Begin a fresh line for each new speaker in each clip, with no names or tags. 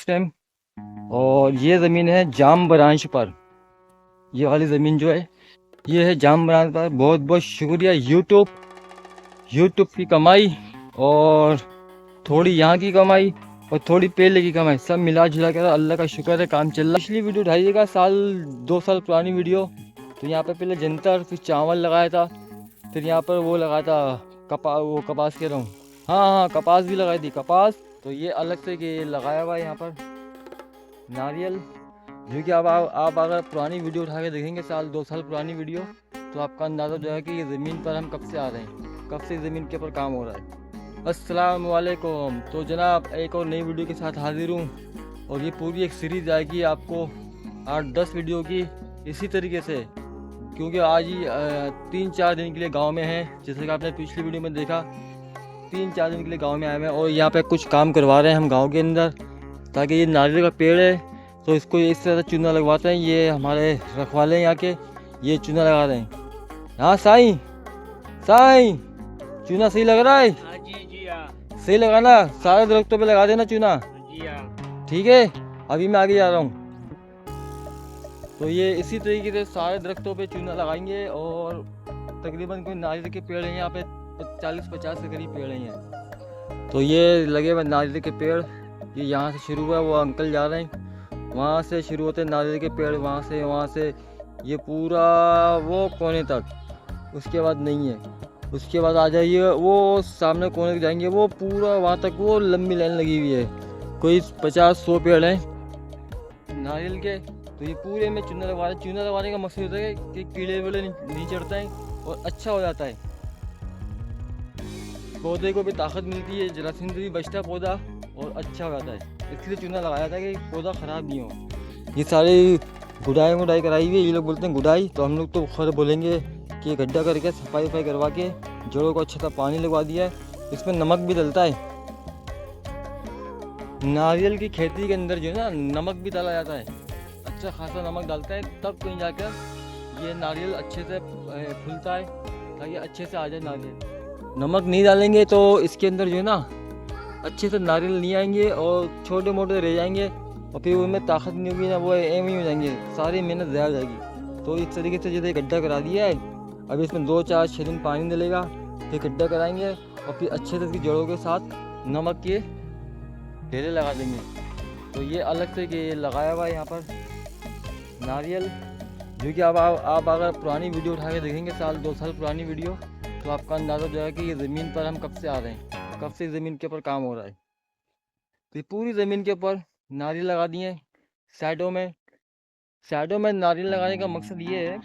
Time. और ये ज़मीन है जाम ब्रांच पर, ये वाली ज़मीन जो है ये है जाम ब्रांच पर। बहुत बहुत शुक्रिया यूट्यूब की कमाई और थोड़ी यहाँ की कमाई और थोड़ी पहले की कमाई सब मिला जुला कर अल्लाह का शुक्र है काम चल रहा है। पिछली वीडियो उठाइएगा 2 साल पुरानी वीडियो, तो यहाँ पे पहले जंतर फिर चावल लगाया था, फिर यहाँ पर वो लगाया था कपास कह रहा हूँ, हाँ कपास भी लगाई थी कपास। तो ये अलग से कि लगाया हुआ है यहाँ पर नारियल, जो कि अब आप अगर पुरानी वीडियो उठा के देखेंगे 2 साल पुरानी वीडियो, तो आपका अंदाज़ा हो जाएगा कि ये ज़मीन पर हम कब से आ रहे हैं, कब से ज़मीन के ऊपर काम हो रहा है। अस्सलाम वालेकुम। तो जनाब एक और नई वीडियो के साथ हाजिर हूँ, और ये पूरी एक सीरीज़ आएगी आपको 8-10 वीडियो की इसी तरीके से, क्योंकि आज ही 3-4 दिन के लिए गांव में हैं। जैसे कि आपने पिछली वीडियो में देखा 3-4 दिन के लिए गांव में आए हुए हैं, और यहाँ पे कुछ काम करवा रहे हैं हम गांव के अंदर, ताकि ये नारियल का पेड़ है तो इसको इस तरह से चूना लगवाते हैं। ये हमारे रखवाले हैं यहाँ के, ये चूना लगा रहे हैं। हाँ साईं चूना सही लग रहा है? सही लगाना, सारे दरख्तों पे लगा देना चूना, ठीक है? अभी मैं आगे जा रहा हूँ। तो ये इसी तरीके से सारे दरख्तों पे चूना लगाएंगे, और तकरीबन कोई नारियल के पेड़ हैं यहाँ पे 40-50 के करीब पेड़ हैं यहाँ। तो ये लगे हुए नारियल के पेड़, ये यहाँ से शुरू हुआ, वो अंकल जा रहे हैं वहाँ से शुरू होते हैं नारियल के पेड़, वहाँ से ये पूरा वो कोने तक। उसके बाद नहीं है, उसके बाद आ जाइए वो सामने कोने तक जाएंगे, वो पूरा वहाँ तक वो लंबी लाइन लगी हुई है, कोई 50-100 पेड़ हैं नारियल के। तो ये पूरे में चूना लगवाने का मकसद होता है कि कीड़े वीड़े नहीं चढ़ते हैं और अच्छा हो जाता है, पौधे को भी ताकत मिलती है, जरासीम से भी बचता है पौधा और अच्छा हो जाता है। इसलिए चूना लगाया था कि पौधा ख़राब नहीं हो। ये सारी गुडाई कराई हुई है, ये लोग बोलते हैं गुडाई, तो हम लोग तो खैर बोलेंगे कि गड्ढा करके सफाई करवा के जड़ों को अच्छा सा पानी लगवा दिया है। इसमें नमक भी डलता है, नारियल की खेती के अंदर जो है ना नमक भी डाला जाता है, अच्छा खासा नमक डालता है, तब कहीं जाकर ये नारियल अच्छे से फूलता है, ताकि अच्छे से आ जाए नारियल। नमक नहीं डालेंगे तो इसके अंदर जो है ना अच्छे से नारियल नहीं आएंगे और छोटे मोटे रह जाएंगे, और फिर उनमें ताकत नहीं होगी ना, वो एम ही हो जाएंगे, सारी मेहनत ज़्यादा जाएगी। तो इस तरीके से जैसे गड्ढा करा दिया है, अभी इसमें 2-4-6 दिन पानी डलेगा, फिर गड्ढा कराएंगे और फिर अच्छे से इसकी जड़ों के साथ नमक के ढेरे लगा देंगे। तो ये अलग से कि लगाया हुआ है यहाँ पर नारियल, जो कि आप अगर पुरानी वीडियो उठा के देखेंगे 2 साल पुरानी वीडियो, तो आपका अंदाज़ा हो जाएगा कि ये ज़मीन पर हम कब से आ रहे हैं, कब से ज़मीन के ऊपर काम हो रहा है। तो पूरी ज़मीन के ऊपर नारियल लगा दिए साइडों में नारियल लगाने का मकसद ये है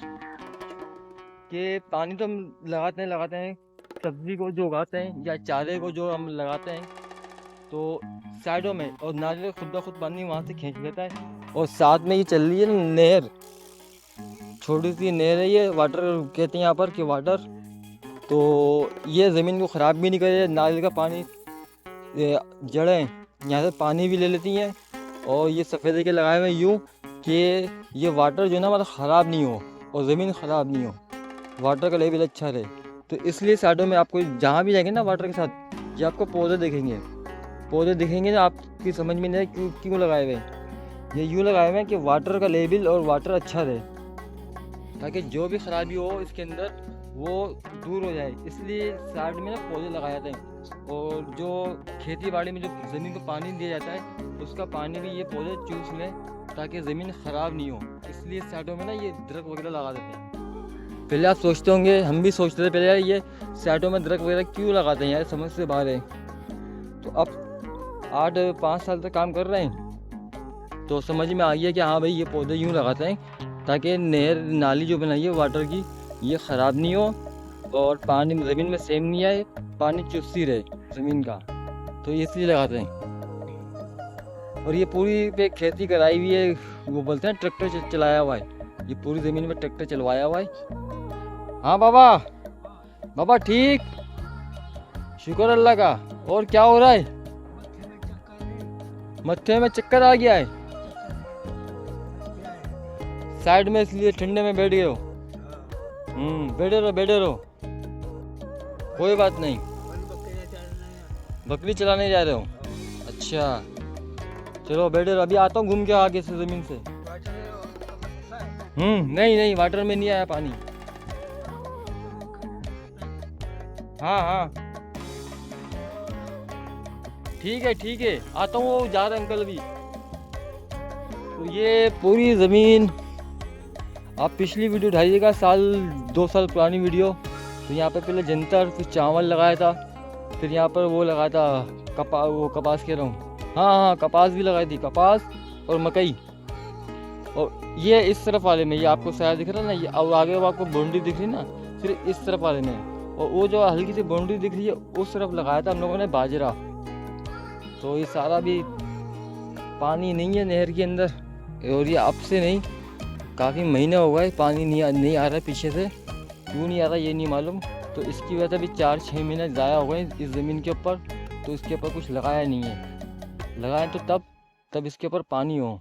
कि पानी तो हम लगाते हैं सब्ज़ी को जो उगाते हैं या चारे को जो हम लगाते हैं, तो साइडों में, और नारियल खुद ब खुद पानी वहाँ से खींच लेता है। और साथ में ये चल रही है नहर, छोटी सी नहर है, ये वाटर कहते हैं यहाँ पर कि वाटर। तो ये ज़मीन को ख़राब भी नहीं करे, नारियल का पानी जड़ें यहाँ से पानी भी ले लेती हैं, और ये सफ़ेद के लगाए हुए यूँ कि ये वाटर जो है ना मतलब ख़राब नहीं हो और ज़मीन ख़राब नहीं हो, वाटर का लेवल अच्छा रहे। तो इसलिए साइडों में आपको जहाँ भी जाएंगे ना वाटर के साथ, ये आपको पौधे दिखेंगे ना, आपकी समझ में नहीं क्यों लगाए हुए हैं। ये यूँ लगाए हुए हैं कि वाटर का लेवल और वाटर अच्छा रहे, ताकि जो भी ख़राबी हो इसके अंदर वो दूर हो जाए, इसलिए साइड में ना पौधे लगाए जाते हैं। और जो खेती बाड़ी में जो ज़मीन को पानी दिया जाता है, उसका पानी भी ये पौधे चूस लें, ताकि ज़मीन ख़राब नहीं हो, इसलिए साइडों में ना ये दरख्त वगैरह लगा देते हैं। पहले आप सोचते होंगे, हम भी सोचते थे पहले यार ये साइडों में दरख्त वगैरह क्यों लगाते हैं यार, समझ से बाहर है। तो अब 8-5 साल तक काम कर रहे हैं, तो समझ में आ गया कि हाँ भाई ये पौधे यूँ लगाते हैं ताकि नहर नाली जो बनाई है वाटर की, ये ख़राब नहीं हो और पानी ज़मीन में सेम नहीं आए, पानी चुस्ती रहे ज़मीन का, तो इसलिए लगाते हैं। और ये पूरी पे खेती कराई हुई है, वो बोलते हैं ट्रैक्टर चलाया हुआ है, ये पूरी ज़मीन में ट्रैक्टर चलवाया हुआ है। हाँ बाबा ठीक, शुक्र अल्लाह का। और क्या हो रहा है? मत्थे में चक्कर आ गया है, साइड में इसलिए ठंडे में बैठ गए हो। बैठे रहो, कोई बात नहीं। बकरी चलाने जा रहे हो? अच्छा, चलो बैठे रहो, अभी आता हूँ घूम के आगे से ज़मीन से। नहीं नहीं, वाटर में नहीं आया पानी। हाँ हाँ ठीक है, आता हूँ, वो जा रहे अंकल अभी। तो ये पूरी ज़मीन, आप पिछली वीडियो उठाइएगा 2 साल पुरानी वीडियो। तो यहाँ पे पहले जंतर, फिर चावल लगाया था, फिर यहाँ पर वो लगाया था कपास कह रहा हूँ, हाँ कपास भी लगाई थी, कपास और मकई। और ये इस तरफ वाले में, ये आपको शायद दिख रहा है ना, ये और आगे वो आपको बाउंड्री दिख रही है ना, सिर्फ इस तरफ वाले में। और वो जो हल्की सी बाउंड्री दिख रही है उस तरफ लगाया था हम लोगों ने बाजरा। तो ये सारा भी पानी नहीं है नहर के अंदर, और ये अब से नहीं, काफ़ी महीने हो गए पानी नहीं आ रहा है पीछे से। क्यों नहीं आ रहा ये नहीं मालूम। तो इसकी वजह से अभी 4-6 महीने ज़ाया हो गए इस ज़मीन के ऊपर। तो इसके ऊपर कुछ लगाया नहीं है, लगाएं तो तब इसके ऊपर पानी हो।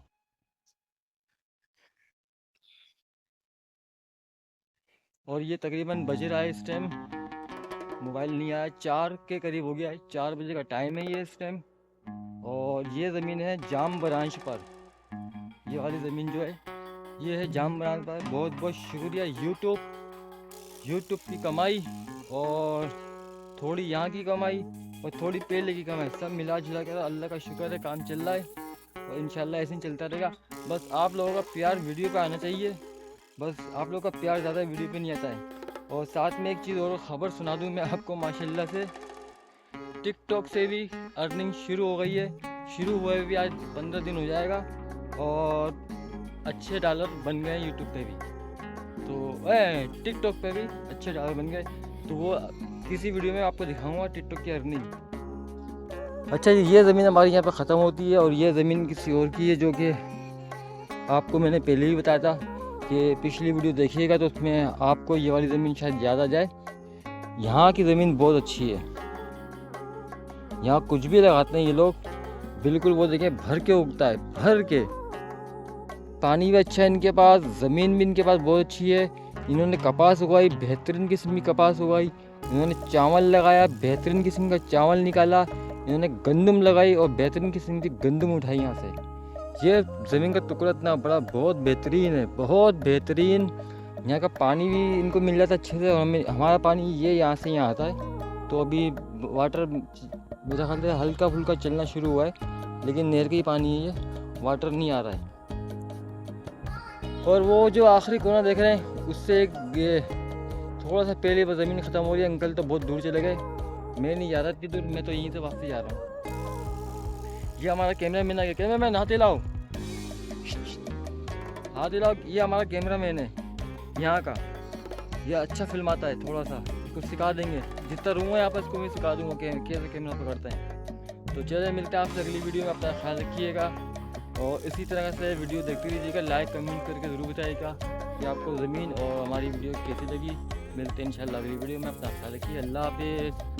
और ये तकरीबन बज रहा है इस टाइम, मोबाइल नहीं आया, 4 के करीब हो गया है, 4 बजे का टाइम है ये इस टाइम। और ये ज़मीन है जाम ब्रांच पर, ये वाली ज़मीन जो है ये है जाम ब्रांच पर। बहुत बहुत शुक्रिया यूट्यूब की कमाई, और थोड़ी यहाँ की कमाई और थोड़ी पहले की कमाई, सब मिला जुला कर अल्लाह का शुक्र है काम चल रहा है। और इंशाल्लाह ऐसे ही चलता रहेगा। बस आप लोगों का प्यार वीडियो पे आना चाहिए, बस आप लोगों का प्यार ज़्यादा वीडियो पे नहीं आता है। और साथ में एक चीज़ और खबर सुना दूँ मैं आपको, माशाल्लाह से टिकटॉक से भी अर्निंग शुरू हो गई है। शुरू हुए भी आज 15 दिन हो जाएगा, और अच्छे डॉलर बन गए यूट्यूब पे भी, तो टिकटॉक पे भी अच्छे डॉलर बन गए। तो वो किसी वीडियो में आपको दिखाऊंगा टिकटॉक की अर्निंग। अच्छा जी, ये ज़मीन हमारी यहाँ पे ख़त्म होती है, और ये ज़मीन किसी और की है, जो कि आपको मैंने पहले ही बताया था कि पिछली वीडियो देखिएगा तो उसमें आपको ये वाली ज़मीन शायद ज़्यादा जाए। यहाँ की ज़मीन बहुत अच्छी है, यहाँ कुछ भी लगाते हैं ये लोग, बिल्कुल वो देखें भर के उगता है, भर के। पानी भी अच्छा है इनके पास, ज़मीन भी इनके पास बहुत अच्छी है। इन्होंने कपास उगाई, बेहतरीन किस्म की कपास उगाई। इन्होंने चावल लगाया, बेहतरीन किस्म का चावल निकाला। इन्होंने गंदम लगाई और बेहतरीन किस्म की गंदम उठाई यहाँ से। ये ज़मीन का टुकड़ा इतना बड़ा, बहुत बेहतरीन है, बहुत बेहतरीन। यहाँ का पानी भी इनको मिल जाता है अच्छे से, और हमारा पानी ये यहाँ से यहाँ आता है। तो अभी वाटर मेरा ख्याल से हल्का फुल्का चलना शुरू हुआ है, लेकिन नहर का ही पानी है, ये वाटर नहीं आ रहा है। और वो जो आखिरी कोना देख रहे हैं, उससे एक थोड़ा सा पहले बस ज़मीन ख़त्म हो रही है। अंकल तो बहुत दूर चले गए, मैं नहीं जा रहा इतनी दूर, मैं तो यहीं से वापस जा रहा हूँ। ये हमारा कैमरा मैन आ गया, कैमरा मैन हाथ हिलाओ, हाथ हिलाओ। ये हमारा कैमरा मैन है यहाँ का, ये अच्छा फिल्म आता है, थोड़ा सा इसको सिखा देंगे, जितना रूम है यहाँ पर इसको मैं सिखा दूँगा कैसे कैमरा पकड़ते हैं। तो चलिए मिलते हैं आपसे अगली वीडियो में, अपना ख्याल रखिएगा, और इसी तरह से वीडियो देखते रहिएगा। लाइक कमेंट करके ज़रूर बताइएगा कि आपको ज़मीन और हमारी वीडियो कैसी लगी। मिलते हैं इंशाल्लाह अगली वीडियो में, अपना ख्याल रखिए, अल्लाह हाफ़िज़।